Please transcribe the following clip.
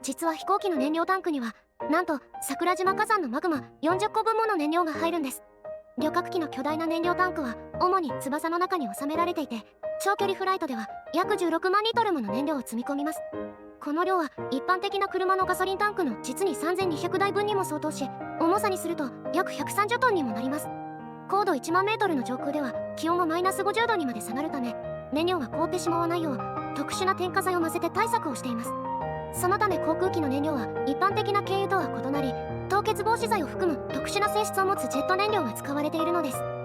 実は飛行機の燃料タンクにはなんと桜島火山のマグマ40個分もの燃料が入るんです。旅客機の巨大な燃料タンクは主に翼の中に収められていて、長距離フライトでは約16万リットルもの燃料を積み込みます。この量は一般的な車のガソリンタンクの実に3200台分にも相当し、重さにすると約130トンにもなります。高度1万メートルの上空では気温がマイナス50度にまで下がるため、燃料が凍ってしまわないよう特殊な添加剤を混ぜて対策をしています。そのため航空機の燃料は一般的な軽油とは異なり、凍結防止剤を含む特殊な性質を持つジェット燃料が使われているのです。